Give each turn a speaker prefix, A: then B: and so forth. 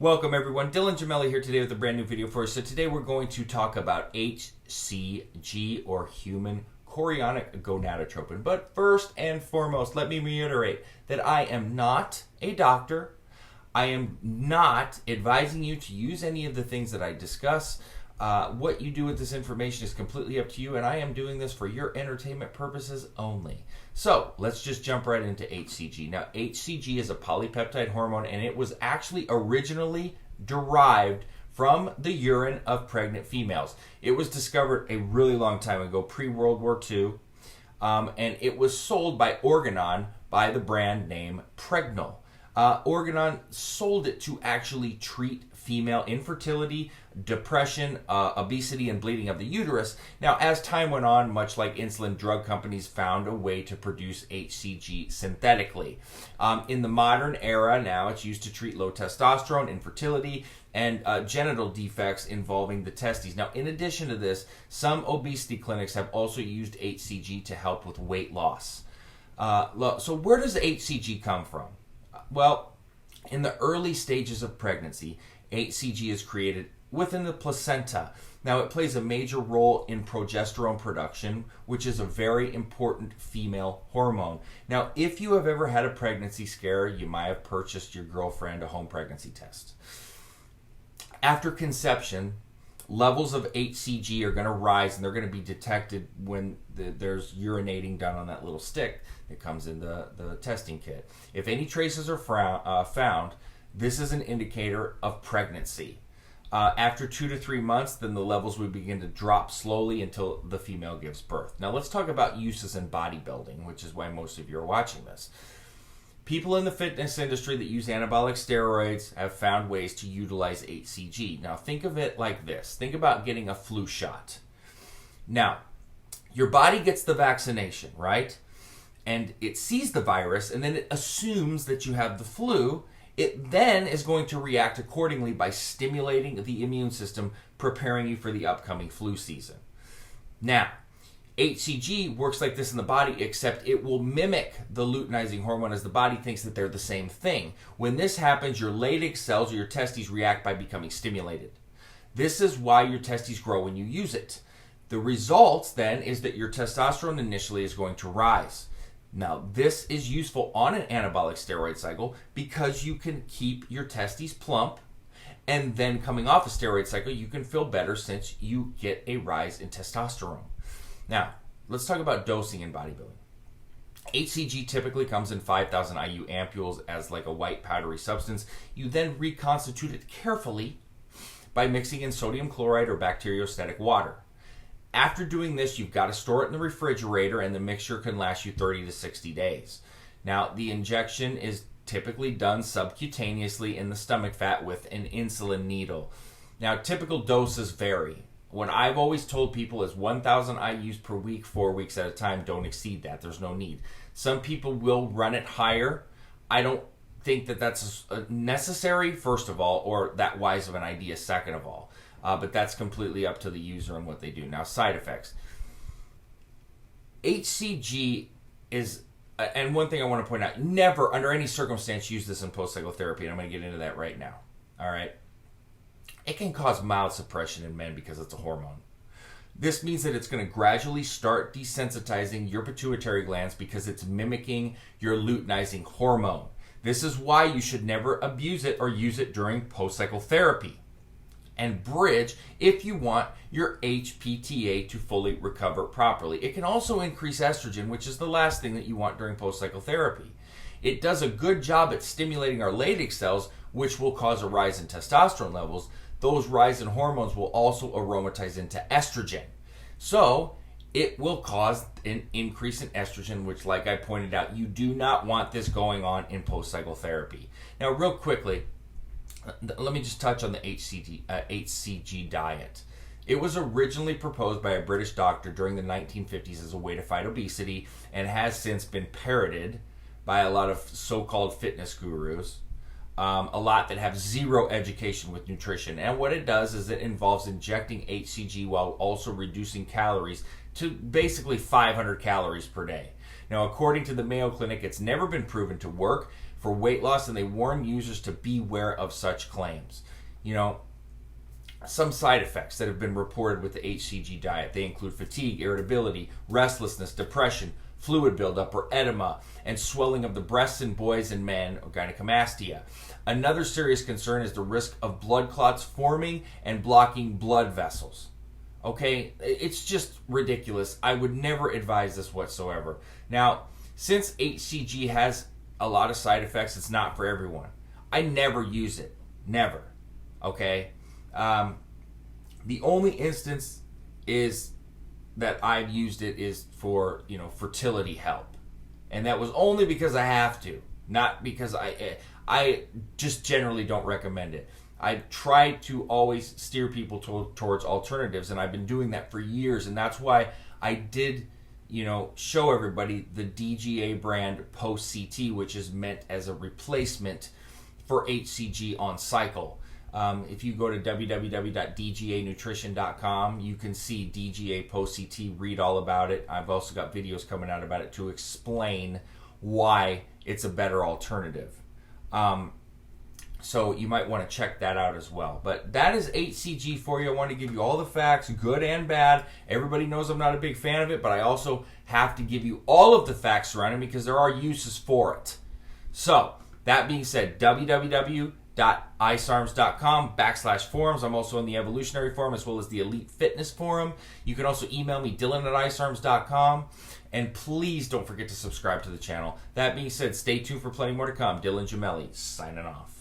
A: Welcome everyone, Dylan Gemelli here today with a brand new video for us. So today we're going to talk about HCG, or human chorionic gonadotropin. But first and foremost, let me reiterate that I am not a doctor. I am not advising you to use any of the things that I discuss. What you do with this information is completely up to you, and I am doing this for your entertainment purposes only. So let's just jump right into HCG. Now, HCG is a polypeptide hormone, and it was actually originally derived from the urine of pregnant females. It was discovered a really long time ago, pre-World War II, and it was sold by Organon by the brand name Pregnol. Organon sold it to actually treat female infertility, depression, obesity, and bleeding of the uterus. Now, as time went on, much like insulin, drug companies found a way to produce HCG synthetically. In the modern era, now it's used to treat low testosterone, infertility, and genital defects involving the testes. Now, in addition to this, some obesity clinics have also used HCG to help with weight loss. So where does HCG come from? Well, in the early stages of pregnancy, HCG is created within the placenta. Now, it plays a major role in progesterone production, which is a very important female hormone. Now, if you have ever had a pregnancy scare, you might have purchased your girlfriend a home pregnancy test. After conception, levels of HCG are going to rise, and they're going to be detected when there's urinating done on that little stick that comes in the testing kit. If any traces are found, this is an indicator of pregnancy. After 2 to 3 months, then the levels will begin to drop slowly until the female gives birth. Now, let's talk about uses in bodybuilding, which is why most of you are watching this. People in the fitness industry that use anabolic steroids have found ways to utilize HCG. Now, think of it like this. Think about getting a flu shot. Now, your body gets the vaccination, right? And it sees the virus, and then it assumes that you have the flu. It then is going to react accordingly by stimulating the immune system, preparing you for the upcoming flu season. Now, HCG works like this in the body, except it will mimic the luteinizing hormone, as the body thinks that they're the same thing. When this happens, your Leydig cells or your testes react by becoming stimulated. This is why your testes grow when you use it. The result then is that your testosterone initially is going to rise. Now, this is useful on an anabolic steroid cycle because you can keep your testes plump, and then coming off a steroid cycle, you can feel better since you get a rise in testosterone. Now, let's talk about dosing in bodybuilding. HCG typically comes in 5,000 IU ampules as like a white powdery substance. You then reconstitute it carefully by mixing in sodium chloride or bacteriostatic water. After doing this, you've got to store it in the refrigerator, and the mixture can last you 30 to 60 days. Now, the injection is typically done subcutaneously in the stomach fat with an insulin needle. Now, typical doses vary. What I've always told people is 1,000 IUs per week, 4 weeks at a time. Don't exceed that. There's no need. Some people will run it higher. I don't think that that's necessary, first of all, or that wise of an idea, second of all. But that's completely up to the user and what they do. Now, side effects. HCG is, and one thing I want to point out, never under any circumstance use this in post-cycle therapy, and I'm going to get into that right now. All right? It can cause mild suppression in men because it's a hormone. This means that it's going to gradually start desensitizing your pituitary glands because it's mimicking your luteinizing hormone. This is why you should never abuse it or use it during post-cycle therapy, and bridge if you want your HPTA to fully recover properly. It can also increase estrogen, which is the last thing that you want during post-cycle therapy. It does a good job at stimulating our Leydig cells, which will cause a rise in testosterone levels. Those rise in hormones will also aromatize into estrogen. So it will cause an increase in estrogen, which, like I pointed out, you do not want this going on in post-cycle therapy. Now, real quickly, let me just touch on the HCG diet. It was originally proposed by a British doctor during the 1950s as a way to fight obesity, and has since been parroted by a lot of so-called fitness gurus, a lot that have zero education with nutrition. And what it does is it involves injecting HCG while also reducing calories to basically 500 calories per day. Now, according to the Mayo Clinic, it's never been proven to work for weight loss, and they warn users to beware of such claims. You know, some side effects that have been reported with the HCG diet, they include fatigue, irritability, restlessness, depression, fluid buildup or edema, and swelling of the breasts in boys and men, or gynecomastia. Another serious concern is the risk of blood clots forming and blocking blood vessels. Okay, it's just ridiculous. I would never advise this whatsoever. Now, since HCG has a lot of side effects, it's not for everyone. I never use it. Never. Okay? The only instance is that I've used it is for, fertility help. And that was only because I have to, not because I just generally don't recommend it. I try to always steer people towards alternatives, and I've been doing that for years, and that's why I did, show everybody the DGA brand post-CT, which is meant as a replacement for HCG on cycle. If you go to www.dganutrition.com, you can see DGA post-CT, read all about it. I've also got videos coming out about it to explain why it's a better alternative. So you might want to check that out as well. But that is HCG for you. I want to give you all the facts, good and bad. Everybody knows I'm not a big fan of it, but I also have to give you all of the facts surrounding it because there are uses for it. So, that being said, www.icearms.com/forums. I'm also in the Evolutionary Forum as well as the Elite Fitness Forum. You can also email me, Dylan@icearms.com. And please don't forget to subscribe to the channel. That being said, stay tuned for plenty more to come. Dylan Gemelli, signing off.